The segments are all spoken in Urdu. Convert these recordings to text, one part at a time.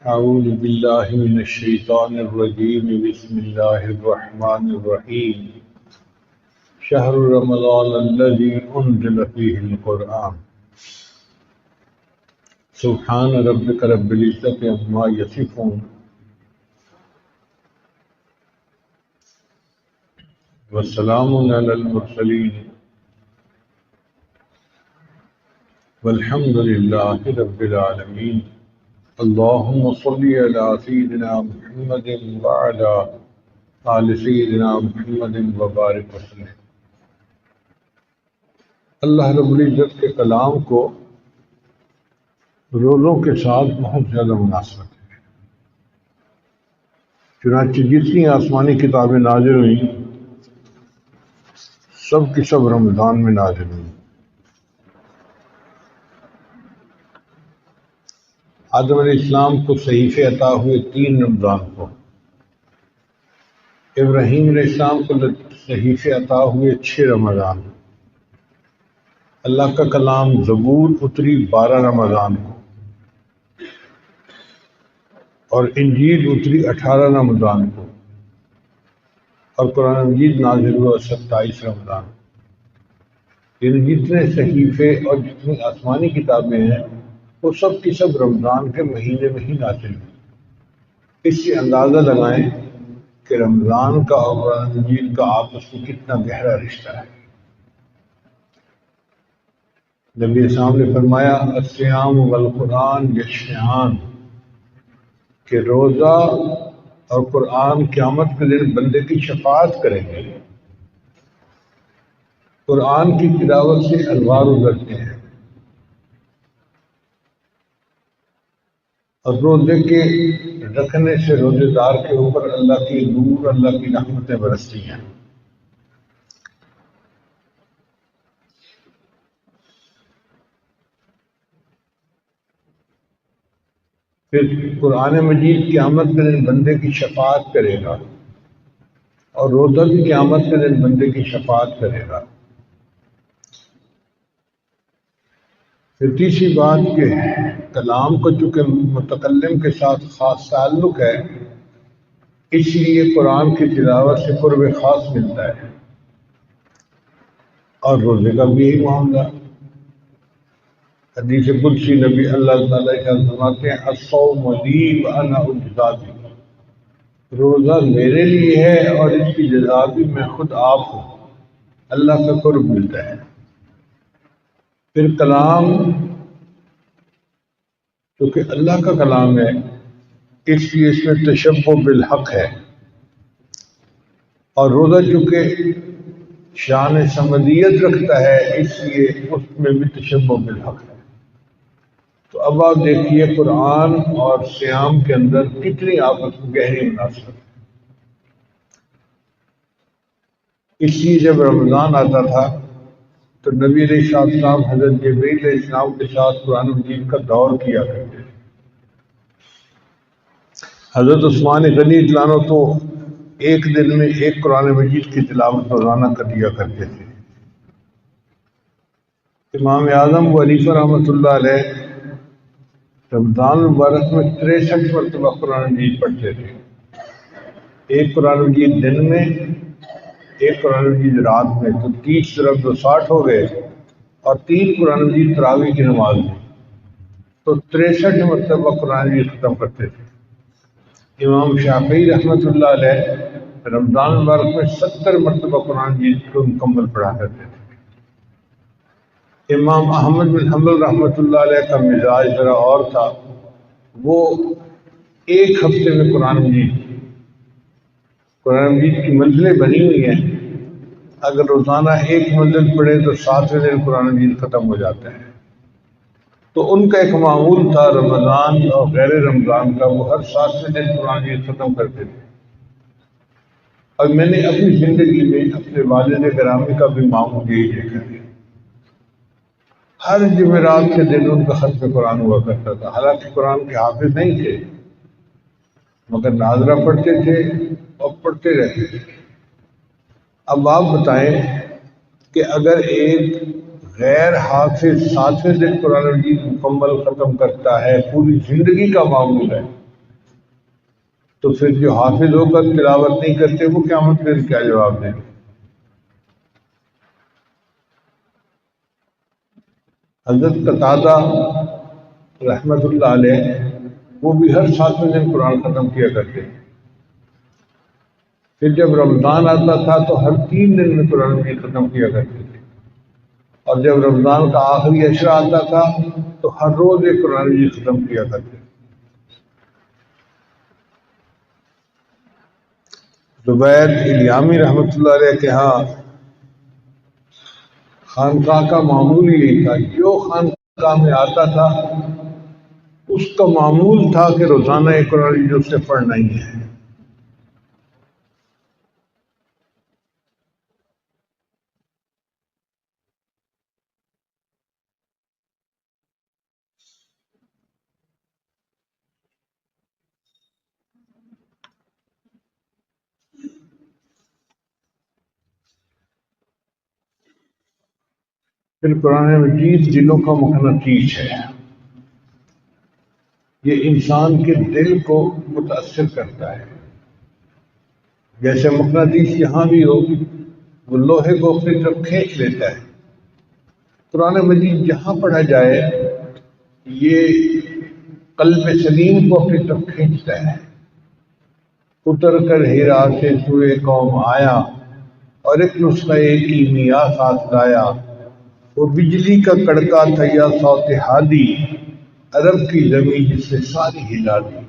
أعوذ بالله من الشيطان الرجيم بسم الله الرحمن الرحيم شهر رمضان الذي أنزل فيه القرآن سبحان ربك رب العزة عما يصفون والسلام على المرسلين والحمد لله رب العالمين اللهم صل على سيدنا محمد وعلى آل سيدنا محمد وبارك وسلم۔ اللہ رب العزت کے کلام کو روزوں کے ساتھ بہت زیادہ مناسبت ہے، چنانچہ جتنی آسمانی کتابیں نازل ہوئیں سب کی سب رمضان میں نازل ہوئیں۔ آدم علیہ السلام کو صحیفے عطا ہوئے 3 رمضان کو، ابراہیم علیہ السلام کو صحیفے عطا ہوئے 6 رمضان، اللہ کا کلام زبور اتری 12 رمضان کو، اور انجیل اتری 18 رمضان کو، اور قرآن مجید نازل ہوا 27 رمضان۔ یعنی جتنے صحیفے اور جتنی آسمانی کتابیں ہیں وہ سب کی سب رمضان کے مہینے میں ہی نازل ہوئی۔ اس سے اندازہ لگائیں کہ رمضان کا اور قرآن مجید کا آپس میں کتنا گہرا رشتہ ہے۔ نبی اسلام نے فرمایا الصیام والقرآن یشفعان، کہ روزہ اور قرآن قیامت کے دن بندے کی شفاعت کریں گے۔ قرآن کی تلاوت سے انوار ابھرتے ہیں، اور روزے کے رکھنے سے روزے دار کے اوپر اللہ کی نور، اللہ کی رحمتیں برستی ہیں۔ پھر قرآن مجید قیامت کے دن بندے کی شفاعت کرے گا، اور روزہ بھی قیامت کے دن بندے کی شفاعت کرے گا۔ پھر تیسری بات کہ کلام کو چونکہ متکلم کے ساتھ خاص تعلق ہے، اس لیے قرآن کی تلاوت سے قرب خاص ملتا ہے، اور روزے کا بھی یہی معاملہ۔ حدیث قدسی نبی اللہ تعالیٰ کا فرماتے ہیں الصوم لی وانا اجزی بہ، روزہ میرے لیے ہے اور اس کی جزا بھی میں خود آپ ہوں، اللہ کا قرب ملتا ہے۔ پھر کلام کیونکہ اللہ کا کلام ہے، اس لیے اس میں تشبہ بالحق ہے، اور روزہ چونکہ شان صمدیت رکھتا ہے اس لیے اس میں بھی تشبہ بالحق ہے۔ تو اب آپ دیکھیے قرآن اور صیام کے اندر کتنی آپس میں گہری مناسبت ہے۔ اس لیے جب رمضان آتا تھا تو نبی علیہ السلام حضرت جبرائیل علیہ السلام کے ساتھ قرآن مجید کا دور کیا کرتے تھے۔ حضرت عثمان غنی رضی اللہ عنہ تو ایک دن میں ایک قرآن مجید کی تلاوت روزانہ کر دیا کرتے تھے۔ امام اعظم ابو حنیفہ رحمۃ اللہ علیہ رمضان المبارک میں 63 مرتبہ قرآن مجید پڑھتے تھے، ایک قرآن مجید دن میں، ایک قرآن مجید رات میں، تو 30 ضرب 260 ہو گئے، اور 3 قرآن مجید تراویح کی نماز میں، تو 63 مرتبہ قرآن مجید ختم کرتے تھے۔ امام شافعی رحمۃ اللہ علیہ رمضان المبارک میں 70 مرتبہ قرآن مجید کو مکمل پڑھا کرتے تھے۔ امام احمد بن حنبل رحمۃ اللہ علیہ کا مزاج ذرا اور تھا، وہ ایک ہفتے میں قرآن مجید کی منزلیں بنی ہوئی ہیں، اگر روزانہ ایک منزل پڑھے تو 7ویں دن قرآن مجید ختم ہو جاتا ہے۔ تو ان کا ایک معمول تھا رمضان اور غیر رمضان کا، وہ ہر 7ویں دن قرآن مجید ختم کرتے تھے۔ اور میں نے اپنی زندگی میں اپنے والد گرامی کا بھی معمول یہی دیکھا ہے، ہر جمعرات کے دن ان کا ختم قرآن ہوا کرتا تھا۔ حالانکہ قرآن کے حافظ نہیں تھے، مگر ناظرہ پڑھتے تھے اور پڑھتے رہتے تھے۔ اب آپ بتائیں کہ اگر ایک غیر حافظ 7ویں دن قرآن مجید مکمل ختم کرتا ہے، پوری زندگی کا معمول ہے، تو پھر جو حافظ ہو کر تلاوت نہیں کرتے وہ قیامت میں کیا جواب دیں؟ حضرت قتادہ رحمت اللہ علیہ وہ بھی ہر 7ویں دن قرآن ختم کیا کرتے ہیں. پھر جب رمضان آتا تھا تو ہر 3 دن میں قرآن مجید ختم کیا کرتے تھے، اور جب رمضان کا آخری عشرہ آتا تھا تو ہر روز ایک قرآن مجید ختم کیا کرتے تھے. زبیر الیامی رحمۃ اللہ علیہ کے ہاں خانقاہ کا معمول یہی تھا، جو خانقاہ میں آتا تھا اس کا معمول تھا کہ روزانہ ایک قرآن مجید اس سے پڑھنا ہی ہے. پھر قرآن مجید دلوں کا مقناطیس ہے، یہ انسان کے دل کو متاثر کرتا ہے. جیسے مقناطیس یہاں بھی ہو، وہ لوہے کو اپنی طرف کھینچ لیتا ہے. قرآن مجید جہاں پڑھا جائے یہ قلب سلیم کو اپنی طرف کھینچتا ہے. اتر کر ہیرا سے سوئے قوم آیا، اور ایک نسخہ کیمیا ساتھ لایا. وہ بجلی کا کڑکا تھا یا صوت ہادی، عرب کی زمین جس نے ساری ہلا دی.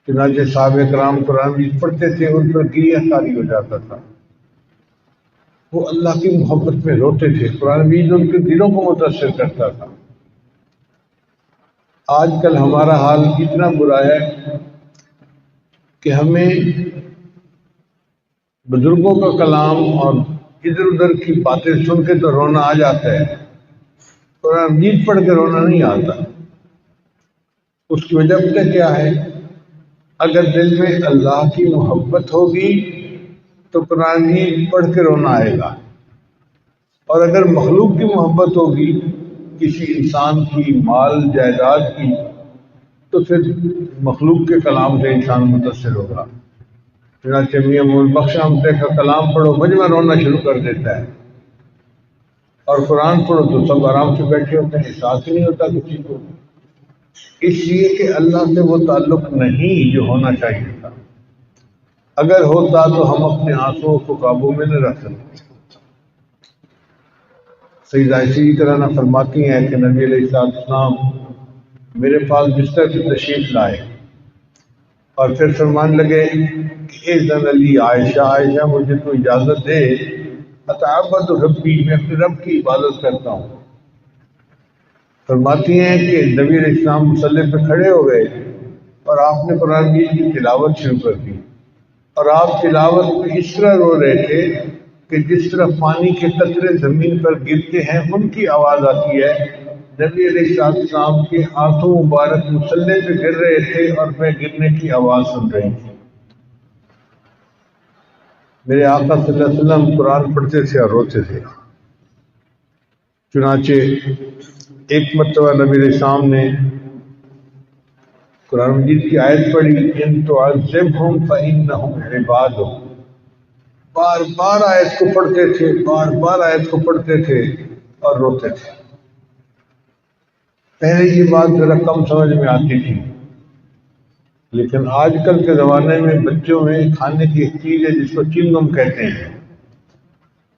چنانچہ صحابہ کرام قرآن مجید پڑھتے تھے، ان پر گریہ طاری ہو جاتا تھا. وہ اللہ کی محبت میں روتے تھے. قرآن مجید ان کے دلوں کو متاثر کرتا تھا. آج کل ہمارا حال اتنا برا ہے کہ ہمیں بزرگوں کا کلام اور ادھر ادھر کی باتیں سن کے تو رونا آ جاتا ہے، قرآن مجید پڑھ کے رونا نہیں آتا. اس کی وجہ پتہ کیا ہے؟ اگر دل میں اللہ کی محبت ہوگی تو قرآن مجید پڑھ کے رونا آئے گا، اور اگر مخلوق کی محبت ہوگی کسی انسان کی، مال جائیداد کی، تو پھر مخلوق کے کلام سے انسان متاثر ہوگا. چنانچہ میاں محمد بخش احمد کا کلام پڑھو مجمع رونا شروع کر دیتا ہے، اور قرآن پڑھو تو سب آرام سے بیٹھے ہوتے ہیں، احساس ہی نہیں ہوتا کسی کو. اس لیے کہ اللہ سے وہ تعلق نہیں جو ہونا چاہیے تھا. اگر ہوتا تو ہم اپنے آنسوؤں کو قابو میں نہ رکھ سکتے. سیدہ اسی طرح نہ فرماتی ہیں کہ نبی علیہ السلام میرے پاس بستر سے تشریف لائے اور پھر فرمان لگے کہ اذن علی عائشہ، عائشہ مجھے تو اجازت دے، اتعبد ربی، میں اپنے رب کی عبادت کرتا ہوں. فرماتی ہیں کہ نبی علیہ السلام مصلی پہ کھڑے ہو گئے اور آپ نے قرآن مجید کی تلاوت شروع کر دی، اور آپ تلاوت میں اس طرح رو رہے تھے کہ جس طرح پانی کے قطرے زمین پر گرتے ہیں ان کی آواز آتی ہے. نبی علیہ السلام کے آنسو مبارک مصلی پہ گر رہے تھے اور میں گرنے کی آواز سن رہی تھی. میرے آقا صلی اللہ علیہ وسلم قرآن پڑھتے تھے اور روتے تھے. چنانچہ ایک مرتبہ نبی علیہ السلام نے قرآن مجید کی آیت پڑھی، ان تعذبہم فإنہم عبادک. بار بار آیت کو پڑھتے تھے، بار بار آیت کو پڑھتے تھے اور روتے تھے. پہلے یہ بات ذرا کم سمجھ میں آتی تھی، لیکن آج کل کے زمانے میں بچوں میں کھانے کی ایک چیز ہے جس کو چنگم کہتے ہیں.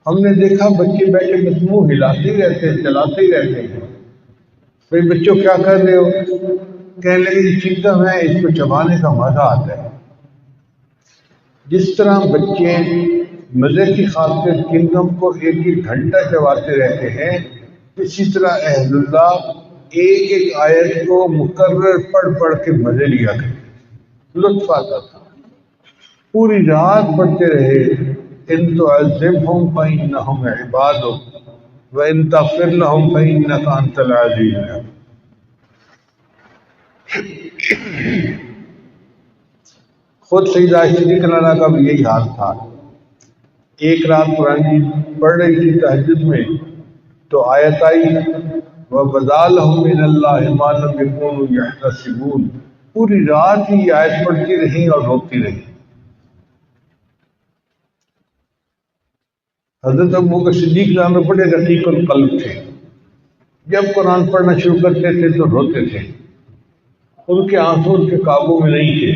ہم نے دیکھا بچے بیٹھے بس منہ ہلاتے ہی رہتے ہیں، چلاتے ہی رہتے ہیں. بھائی بچوں کیا کر رہے ہو؟ کہنے لگے یہ چنگم ہے، اس کو چبانے کا مزہ آتا ہے. جس طرح بچے مزے کی خاطر چنگم کو 1 گھنٹہ چباتے رہتے ہیں، اسی طرح اہل اللہ ایک ایک آیت کو مکرر پڑھ پڑھ کے مزے لیا کرتے، لطف آتا تھا. پوری رات پڑھتے رہے، ان تعذبہم فإنہم عبادک وإن تغفر لهم فإنک انت العزیز الحکیم. خود سیدہ صدیقہ عنہا کا بھی یہی حال تھا. ایک رات قرآن مجید پڑھ رہی تھی تہجد میں تو آیت آئی وَبَدَا لَهُم مِّنَ اللَّهِ مَا لَمْ يَكُونُوا يَحْتَسِبُونَ. پوری رات ہی یہ آیت پڑھتی رہی اور روتی رہی۔ حضرت ابوبکر صدیق رضی اللہ عنہ بڑے رقیق القلب تھے، جب قرآن پڑھنا شروع کرتے تھے تو روتے تھے، ان کے آنسو ان کے قابو میں نہیں تھے۔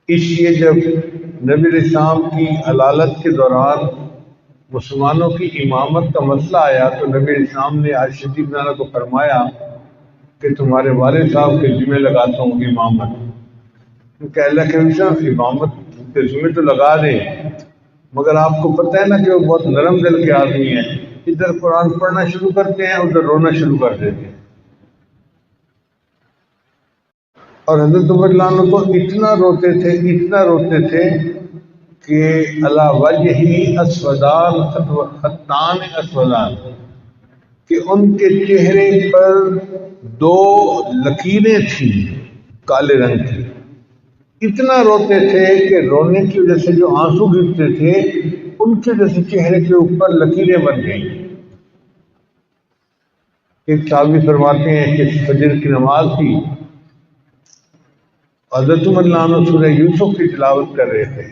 اس لیے جب نبی علیہ السلام کی علالت کے دوران مسلمانوں کی امامت کا مسئلہ آیا تو نبی علیہ السلام نے عائشہ صدیقہ رضی اللہ عنہا کو فرمایا کہ تمہارے والد صاحب کے ذمہ لگاتا ہوں امامت، کہ اللہ کے نبی امامت کے ذمہ تو لگا دیں، مگر آپ کو پتہ ہے نا کہ وہ بہت نرم دل کے آدمی ہیں، ادھر قرآن پڑھنا شروع کرتے ہیں ادھر رونا شروع کر دیتے ہیں۔ اور حضرت عمر رضی اللہ عنہ تو اتنا روتے تھے کہ علی وجہہ اسودان خطان اسودان، کہ ان کے چہرے پر 2 لکیریں تھیں کالے رنگ کی۔ اتنا روتے تھے کہ رونے کی وجہ سے جو آنسو گرتے تھے ان کی وجہ سے چہرے کے اوپر لکیریں بن گئیں۔ ایک صحابی فرماتے ہیں کہ فجر کی نماز تھی، حضرت عمر رضی اللہ عنہ سورہ یوسف کی تلاوت کر رہے تھے،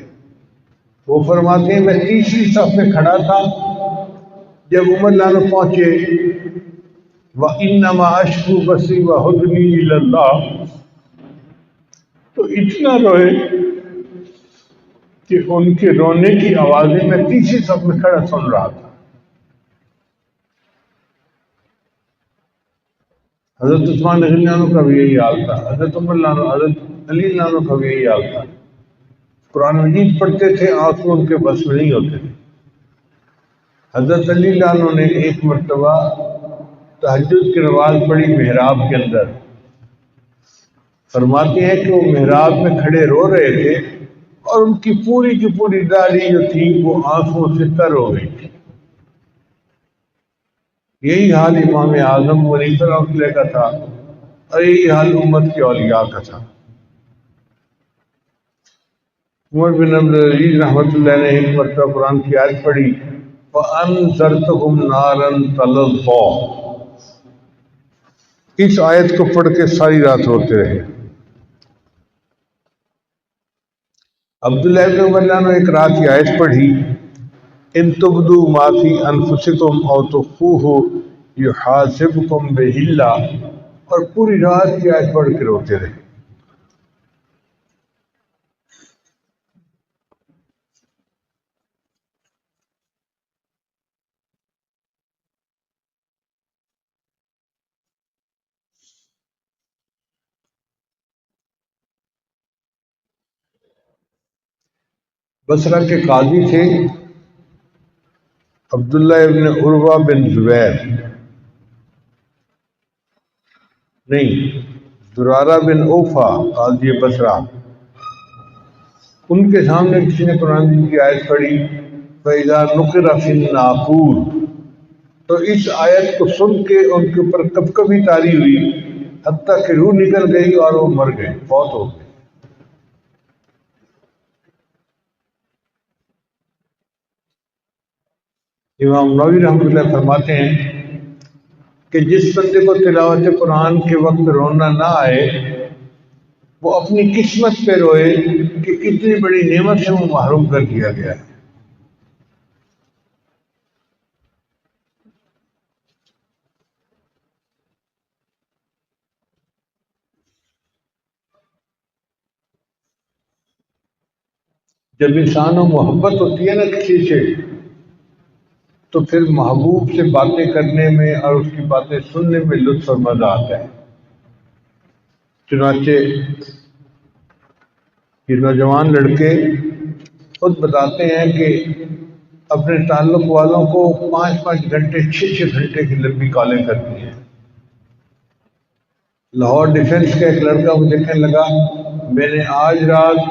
وہ فرماتے ہیں میں تیسری صف میں کھڑا تھا، جب عمر رضی اللہ عنہ پہنچے وَإِنَّمَا أَشْكُو بَثِّي وَحُزْنِي إِلَى اللَّهِ، تو اتنا روئے کہ ان کے رونے کی آوازیں میں تیسری صف میں کھڑا سن رہا تھا۔ حضرت عثمان رضی اللہ عنہ کا بھی یہی حال تھا، حضرت عمر رضی اللہ عنہ، حضرت علی رضی اللہ عنہ کا بھی یہی حال تھا۔ قرآن مجید پڑھتے تھے آنسو ان کے بس میں نہیں ہوتے تھے۔ حضرت علی رضی اللہ عنہ نے ایک مرتبہ تہجد کی نماز پڑھی محراب کے اندر، فرماتے ہیں کہ وہ محراب میں کھڑے رو رہے تھے اور ان کی پوری داڑھی جو تھی وہ آنسوؤں سے تر ہو گئی تھی۔ یہی حال امام اعظم ابو حنیفہ رحمۃ اللہ کا تھا اور یہی حال امت کے اولیاء کا تھا۔ عمر بن عبد العزیز رحمۃ اللہ نے ایک مرتبہ قرآن کی آیت پڑھی فَأَنذَرْتُكُمْ نَارًا تَلَظَّىٰ، اس آیت کو پڑھ کے ساری رات روتے رہے۔ عبداللہ بن عمر رضی اللہ عنہ ایک رات کی آیت پڑھی ان تبدوا ما فی انفسکم او تخفوہ یحاسبکم بہ اللہ، اور پوری رات کی آیت پڑھ کے روتے رہے۔ بصرہ کے قاضی تھے عبداللہ ابن عروہ بن زبیر، نہیں زرارہ بن اوفا قاضی بصرہ۔ ان کے سامنے کسی نے قرآن کی آیت پڑھی فَإِذَا نُقِرَ فِي النَّاقُورِ، تو اس آیت کو سن کے ان کے اوپر کبکبی طاری ہوئی، حتیٰ کہ روح نکل گئی اور وہ مر گئے، فوت ہو گئے۔ امام نووی رحمۃ اللہ فرماتے ہیں کہ جس بندے کو تلاوت قرآن کے وقت رونا نہ آئے وہ اپنی قسمت پہ روئے کہ کتنی بڑی نعمت سے وہ محروم کر دیا گیا ہے۔ جب انسان و محبت ہوتی ہے نا کسی سے تو پھر محبوب سے باتیں کرنے میں اور اس کی باتیں سننے میں لطف اور مزہ آتا ہے۔ چنانچہ یہ نوجوان لڑکے خود بتاتے ہیں کہ اپنے تعلق والوں کو 5-5 گھنٹے 6-6 گھنٹے کی لمبی کالیں کرتی ہیں۔ لاہور ڈیفنس کا ایک لڑکا مجھے کہنے لگا میں نے آج رات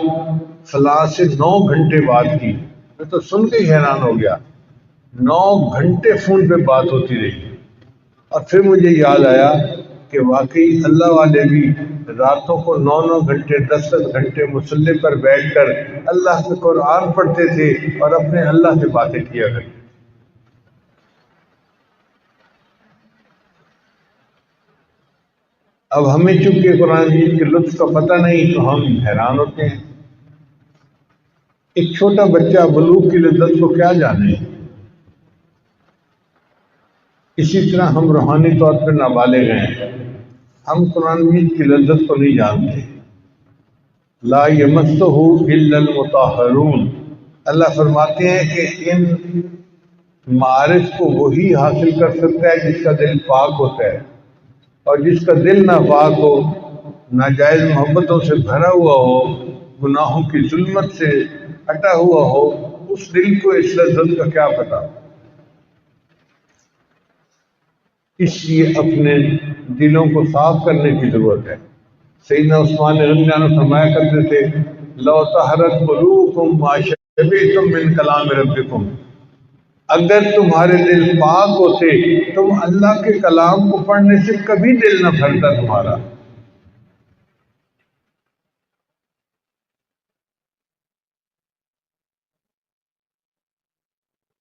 فلاں سے 9 گھنٹے بات کی، میں تو سن کے ہی حیران ہو گیا، 9 گھنٹے فون پہ بات ہوتی رہی۔ اور پھر مجھے یاد آیا کہ واقعی اللہ والے بھی راتوں کو 9 گھنٹے 10 گھنٹے مصلی پر بیٹھ کر اللہ کے قرآن پڑھتے تھے اور اپنے اللہ سے باتیں کیا کرتے۔ اب ہمیں چونکہ قرآن مجید کے لطف کا پتہ نہیں تو ہم حیران ہوتے ہیں. ایک چھوٹا بچہ بلوغ کی لذت کو کیا جانے. اسی طرح ہم روحانی طور پر نابالغ ہیں، ہم قرآن مجید کی لذت کو نہیں جانتے. لا یمسہ الا المطہرون، اللہ فرماتے ہیں کہ ان معارف کو وہی حاصل کر سکتا ہے جس کا دل پاک ہوتا ہے، اور جس کا دل ناپاک ہو، ناجائز محبتوں سے بھرا ہوا ہو، گناہوں کی ظلمت سے ہٹا ہوا ہو، اس دل کو اس لذت کا کیا پتا. اس لیے اپنے دلوں کو صاف کرنے کی ضرورت ہے. سیدنا عثمان رضی اللہ عنہ فرمایا کرتے تھے لو طہرت قلوبکم ما شبعتم من کلام ربکم، اگر تمہارے دل پاک ہوتے تم اللہ کے کلام کو پڑھنے سے کبھی دل نہ بھرتا تمہارا.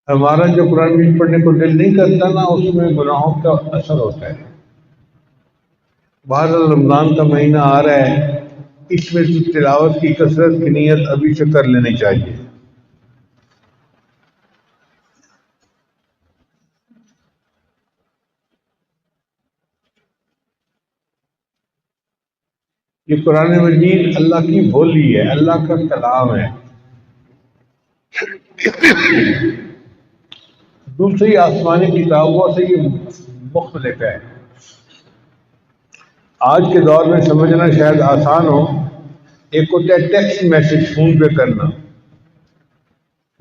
ہمارا جو قرآن مجید پڑھنے کو دل نہیں کرتا نا، اس میں گناہوں کا اثر ہوتا ہے. بہر رمضان کا مہینہ آ رہا ہے، اس میں تلاوت کی کثرت کی نیت ابھی سے کر لینی چاہیے. یہ قرآن مجید اللہ کی بولی ہے، اللہ کا کلام ہے. دوسری آسمانی کتابوں سے یہ مختلف ہے. آج کے دور میں سمجھنا شاید آسان ہو. ایک ہوتا ہے ٹیکسٹ میسج فون پہ کرنا،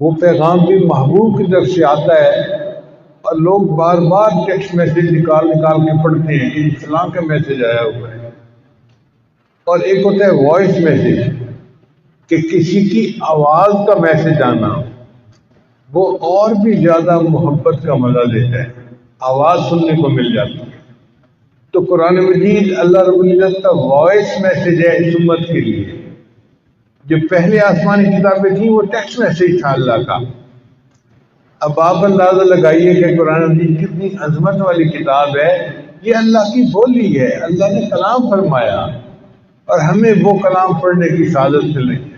وہ پیغام بھی محبوب کی طرف سے آتا ہے اور لوگ بار بار ٹیکسٹ میسج نکال نکال کے پڑھتے ہیں کہ فلاں کا میسج آیا ہوا ہے. اور ایک ہوتا ہے وائس میسج، کہ کسی کی آواز کا میسج آنا، وہ اور بھی زیادہ محبت کا مزہ دیتا ہے، آواز سننے کو مل جاتی ہے. تو قرآن مجید اللہ رب العزت کا وائس میسج ہے اس امت کے لیے. جو پہلے آسمانی کتابیں تھیں وہ ٹیکسٹ میسج تھا اللہ کا. اب آپ اندازہ لگائیے کہ قرآن مجید کتنی عظمت والی کتاب ہے. یہ اللہ کی بولی ہے، اللہ نے کلام فرمایا، اور ہمیں وہ کلام پڑھنے کی سعادت مل رہی ہے.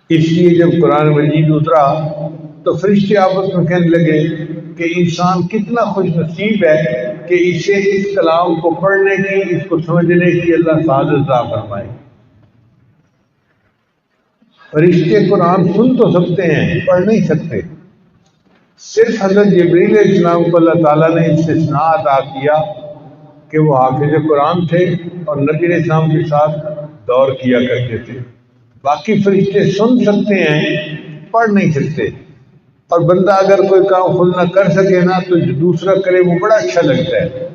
اس لیے جب قرآن مجید اترا تو فرشتے آپس میں کہنے لگے کہ انسان کتنا خوش نصیب ہے کہ اسے اس کلام کو پڑھنے کی، اس کو سمجھنے کی اللہ سعادت عطا فرمائے. فرشتے قرآن سن تو سکتے ہیں، پڑھ نہیں سکتے. صرف حضرت جبریل علیہ السلام کو اللہ تعالیٰ نے استثناء عطا کیا کہ وہ حافظ قرآن تھے اور نبی علیہ السلام کے ساتھ دور کیا کرتے تھے. باقی فرشتے سن سکتے ہیں، پڑھ نہیں سکتے. اور بندہ اگر کوئی کام خود نہ کر سکے نا تو جو دوسرا کرے وہ بڑا اچھا لگتا ہے.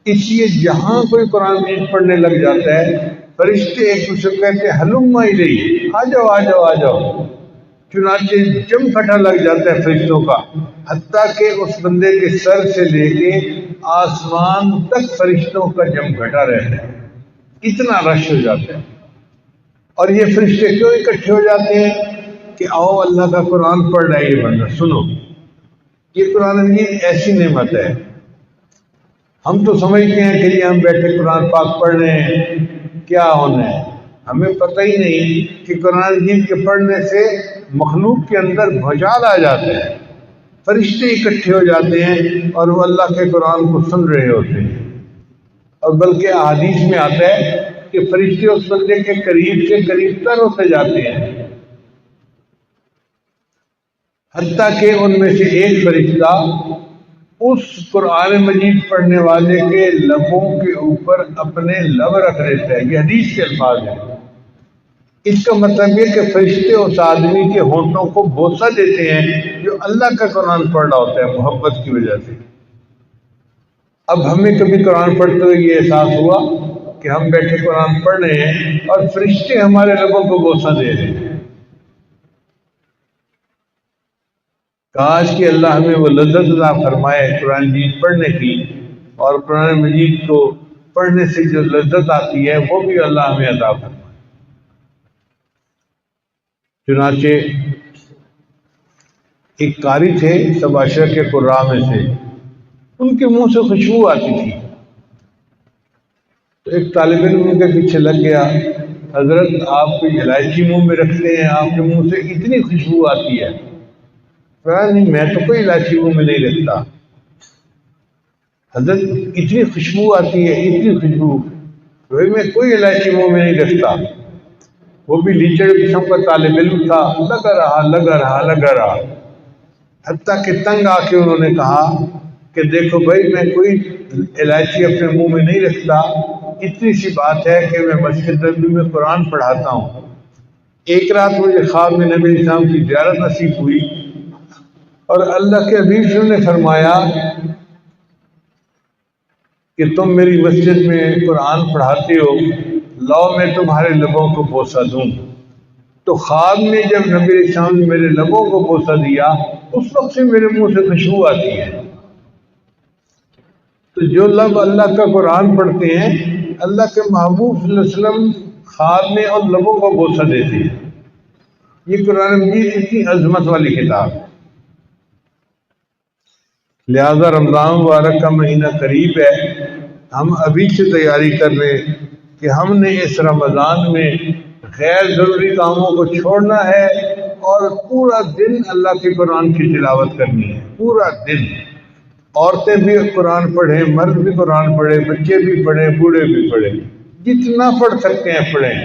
اس لیے جہاں کوئی قرآن مجید پڑھنے لگ جاتا ہے، فرشتے ایک دوسرے کو کہتے ہیں ہلم الیہ، آ جاؤ آ جاؤ آ جاؤ. چنانچہ جم پھٹا لگ جاتا ہے فرشتوں کا، حتیٰ کہ اس بندے کے سر سے لے کے آسمان تک فرشتوں کا جم گھٹا رہتا ہے. اتنا رش ہو جاتا ہے. اور یہ فرشتے کیوں اکٹھے ہو جاتے ہیں کہ آؤ اللہ کا قرآن پڑھ رہا ہے یہ بندہ، سنو. یہ قرآن مجید ایسی نعمت ہے. ہم تو سمجھتے ہیں کہ ہم بیٹھے قرآن پاک پڑھ رہے ہیں، کیا ہونا ہے. ہمیں پتہ ہی نہیں کہ قرآن مجید کے پڑھنے سے مخلوق کے اندر بھوچال آ جاتا ہے. فرشتے اکٹھے ہو جاتے ہیں اور وہ اللہ کے قرآن کو سن رہے ہوتے ہیں. اور بلکہ احادیث میں آتا ہے کہ فرشتے اس بندے کے قریب سے قریب تر ہوتے جاتے ہیں، حتیٰ کہ ان میں سے ایک فرشتہ اس قرآن مجید پڑھنے والے کے لبوں کے اوپر اپنے لب رکھ دیتا ہے. یہ حدیث کے الفاظ ہیں. اس کا مطلب یہ کہ فرشتے اس آدمی کے ہونٹوں کو بوسہ دیتے ہیں جو اللہ کا قرآن پڑھ رہا ہوتا ہے محبت کی وجہ سے. اب ہمیں کبھی قرآن پڑھتے ہوئے یہ احساس ہوا کہ ہم بیٹھے قرآن پڑھ رہے ہیں اور فرشتے ہمارے لبوں کو بوسہ دے رہے ہیں؟ کاش کہ اللہ ہمیں وہ لذت عطا فرمائے قرآن مجید پڑھنے کی، اور قرآن مجید کو پڑھنے سے جو لذت آتی ہے وہ بھی اللہ ہمیں عطا فرمائے. چنانچہ ایک قاری تھے سباشر کے قراء میں سے، ان کے منہ سے خوشبو آتی تھی. تو ایک طالب علم ان کے پیچھے لگ گیا، حضرت آپ کوئی الائچی منہ میں رکھتے ہیں، آپ کے منہ سے اتنی خوشبو آتی ہے۔ کہا نہیں، میں تو کوئی الائچی منہ میں نہیں رکھتا حضرت، اتنی خوشبو آتی ہے، اتنی خوشبو، بھائی میں کوئی الائچی منہ میں نہیں رکھتا۔ وہ بھی لیچڑ قسم کا طالب علم تھا، لگا رہا، حتیٰ کہ تنگ آ کے انہوں نے کہا کہ دیکھو بھائی، میں کوئی الائچی اپنے منہ میں نہیں رکھتا، اتنی سی بات ہے کہ میں مسجد نبوی میں قرآن پڑھاتا ہوں۔ ایک رات مجھے خواب میں نبی اسلام کی زیارت نصیب ہوئی، اور اللہ کے حبیب صلی اللہ علیہ وسلم نے فرمایا کہ تم میری مسجد میں قرآن پڑھاتے ہو، لاؤ میں تمہارے لبوں کو بوسہ دوں۔ تو خواب میں جب نبی اسلام نے میرے لبوں کو بوسہ دیا، اس وقت سے میرے منہ سے خوشبو آتی ہے۔ تو جو لب اللہ کا قرآن پڑھتے ہیں، اللہ کے محبوب صلی اللہ علیہ وسلم خواب میں اور لبوں کو بوسہ دیتے ہیں۔ یہ قرآن مجید اتنی عظمت والی کتاب ہے۔ لہذا رمضان مبارک کا مہینہ قریب ہے، ہم ابھی سے تیاری کر لیں کہ ہم نے اس رمضان میں غیر ضروری کاموں کو چھوڑنا ہے اور پورا دن اللہ کے قرآن کی تلاوت کرنی ہے، پورا دن۔ عورتیں بھی قرآن پڑھیں، مرد بھی قرآن پڑھیں، بچے بھی پڑھیں، بوڑھے بھی پڑھیں، جتنا پڑھ سکتے ہیں پڑھیں۔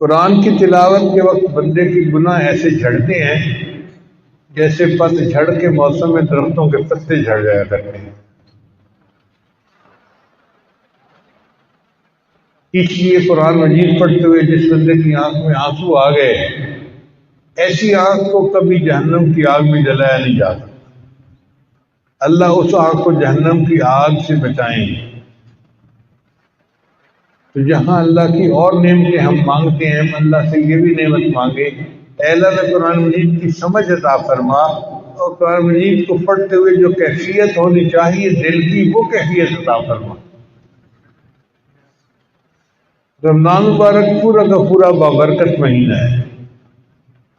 قرآن کی تلاوت کے وقت بندے کی گناہ ایسے جھڑتے ہیں جیسے پت جھڑ کے موسم میں درختوں کے پتے جھڑ جایا کرتے ہیں۔ اس لیے قرآن مجید پڑھتے ہوئے جس بندے کی آنکھ میں آنسو آ گئے، ایسی آنکھ کو کبھی جہنم کی آگ میں جلایا نہیں جا سکتا۔ اللہ اس آنکھ کو جہنم کی آگ سے بچائیں گے۔ تو جہاں اللہ کی اور نعمتیں ہم مانگتے ہیں، ہم اللہ سے یہ بھی نعمت مانگے، اے اللہ نے قرآن مجید کی سمجھ عطا فرما، اور قرآن مجید کو پڑھتے ہوئے جو کیفیت ہونی چاہیے دل کی، وہ کیفیت عطا فرما۔ رمضان مبارک پورا کا پورا بابرکت مہینہ ہے،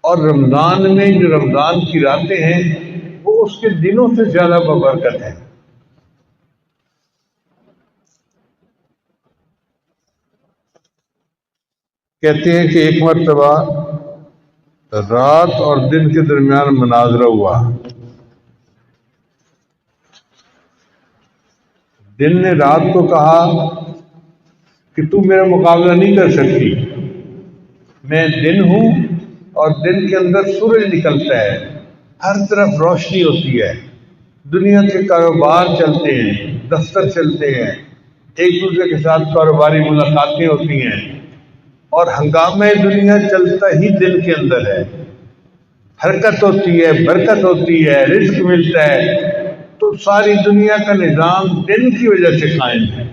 اور رمضان میں جو رمضان کی راتیں ہیں وہ اس کے دنوں سے زیادہ بابرکت ہیں۔ کہتے ہیں کہ ایک مرتبہ رات اور دن کے درمیان مناظرہ ہوا۔ دن نے رات کو کہا کہ تو میرا مقابلہ نہیں کر سکتی، میں دن ہوں اور دن کے اندر سورج نکلتا ہے، ہر طرف روشنی ہوتی ہے، دنیا کے کاروبار چلتے ہیں، دفتر چلتے ہیں، ایک دوسرے کے ساتھ کاروباری ملاقاتیں ہوتی ہیں، اور ہنگامہ دنیا چلتا ہی دن کے اندر ہے، حرکت ہوتی ہے، برکت ہوتی ہے، رزق ملتا ہے۔ تو ساری دنیا کا نظام دن کی وجہ سے قائم ہے۔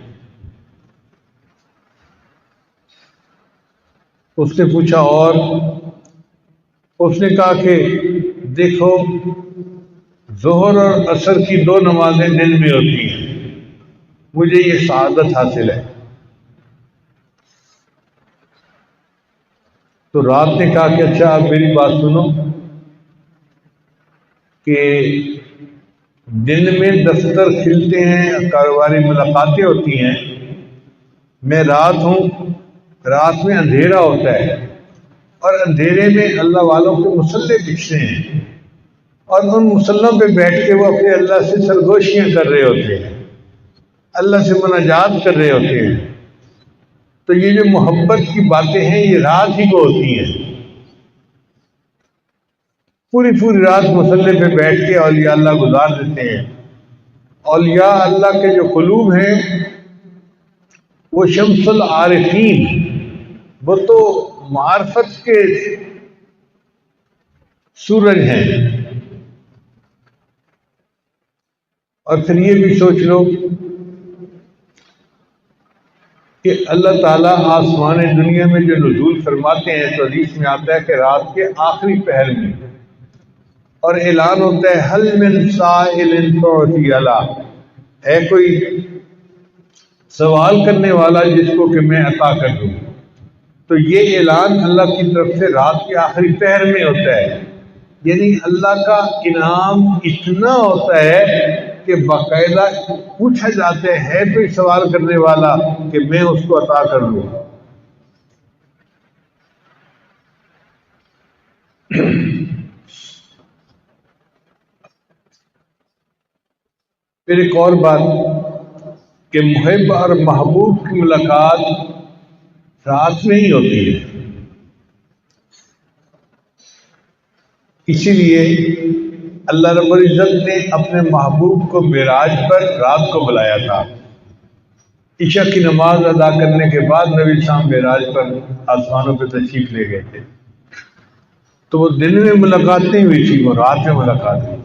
اس نے پوچھا اور؟ اس نے کہا کہ دیکھو، ظہر اور عصر کی 2 نمازیں دن میں ہوتی ہیں، مجھے یہ سعادت حاصل ہے۔ تو رات نے کہا کہ اچھا اب میری بات سنو، کہ دن میں دفتر کھلتے ہیں، کاروباری ملاقاتیں ہوتی ہیں، میں رات ہوں، رات میں اندھیرا ہوتا ہے، اور اندھیرے میں اللہ والوں کے مصلے بچھتے ہیں، اور ان مصلوں پہ بیٹھ کے وہ اپنے اللہ سے سرگوشیاں کر رہے ہوتے ہیں، اللہ سے مناجات کر رہے ہوتے ہیں۔ تو یہ جو محبت کی باتیں ہیں یہ رات ہی کو ہوتی ہیں۔ پوری رات مصلے پہ بیٹھ کے اولیاء اللہ گزار دیتے ہیں۔ اولیاء اللہ کے جو قلوب ہیں وہ شمس العارفین، وہ تو معرفت کے سورج ہیں۔ اور پھر یہ بھی سوچ لو کہ اللہ تعالیٰ آسمان دنیا میں جو نزول فرماتے ہیں تو حدیث میں آتا ہے کہ رات کے آخری پہر میں، اور اعلان ہوتا ہے حل من سائل فأعطی اللہ، ہے کوئی سوال کرنے والا جس کو کہ میں عطا کر دوں۔ تو یہ اعلان اللہ کی طرف سے رات کے آخری پہر میں ہوتا ہے، یعنی اللہ کا انعام اتنا ہوتا ہے کہ باقاعدہ پوچھا جاتا ہے کوئی سوال کرنے والا کہ میں اس کو عطا کر دوں. پھر ایک اور بات کہ محب اور محبوب کی ملاقات رات میں ہی ہوتی ہے. اسی لیے اللہ رب العزت نے اپنے محبوب کو معراج پر رات کو بلایا تھا. عشاء کی نماز ادا کرنے کے بعد نبی صاحب معراج پر آسمانوں پہ تشریف لے گئے تھے. تو وہ دن میں ملاقات نہیں ہوئی تھی، وہ رات میں ملاقات ہوئی.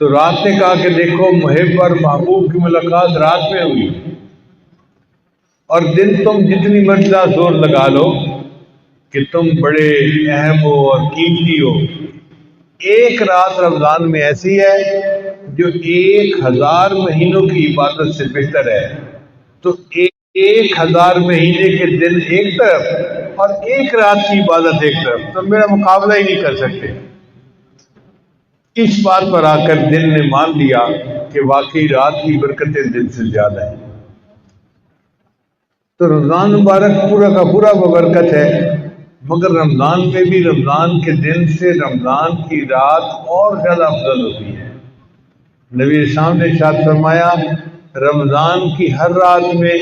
تو رات نے کہا کہ دیکھو محب اور محبوب کی ملاقات رات میں ہوئی، اور دن تم جتنی مرتبہ زور لگا لو کہ تم بڑے اہم ہو اور قیمتی ہو، ایک رات رمضان میں ایسی ہے جو 1000 مہینوں کی عبادت سے بہتر ہے. تو 1000 مہینے کے دن ایک طرف اور ایک رات کی عبادت ایک طرف، تو میرا مقابلہ ہی نہیں کر سکتے. اس بات پر آ کر دل نے مان لیا کہ واقعی رات کی برکتیں دن سے زیادہ ہیں. تو رمضان مبارک پورا کا پورا ببرکت ہے، مگر رمضان میں بھی رمضان کے دن سے رمضان کی رات اور زیادہ افضل ہوتی ہے. نبی اسلام نے ارشاد فرمایا رمضان کی ہر رات میں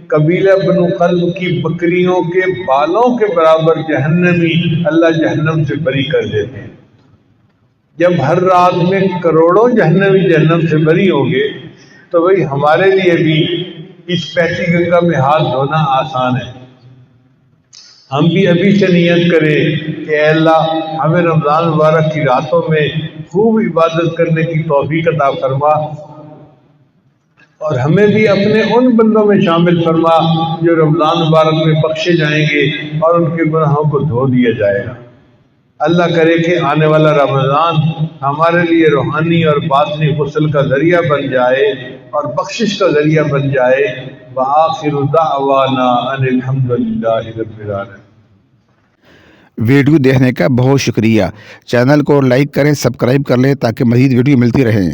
قبیلہ بنو قلب کی بکریوں کے بالوں کے برابر جہنمی اللہ جہنم سے بری کر دیتے ہیں. جب ہر رات میں کروڑوں جہنمی جہنم سے بری ہوں گے تو بھئی ہمارے لیے بھی اس پیٹی گنگا میں ہاتھ دھونا آسان ہے. ہم بھی ابھی سے نیت کریں کہ اے اللہ ہمیں رمضان مبارک کی راتوں میں خوب عبادت کرنے کی توفیق عطا فرما، اور ہمیں بھی اپنے ان بندوں میں شامل فرما جو رمضان مبارک میں بخشے جائیں گے اور ان کے گناہوں کو دھو دیا جائے گا. اللہ کرے کہ آنے والا رمضان ہمارے لیے روحانی اور باطنی غسل کا ذریعہ بن جائے اور بخشش کا ذریعہ بن جائے. وآخر دعوانا ان الحمدللہ رب العالمین. ویڈیو دیکھنے کا بہت شکریہ. چینل کو لائک کریں، سبسکرائب کر لیں تاکہ مزید ویڈیو ملتی رہیں.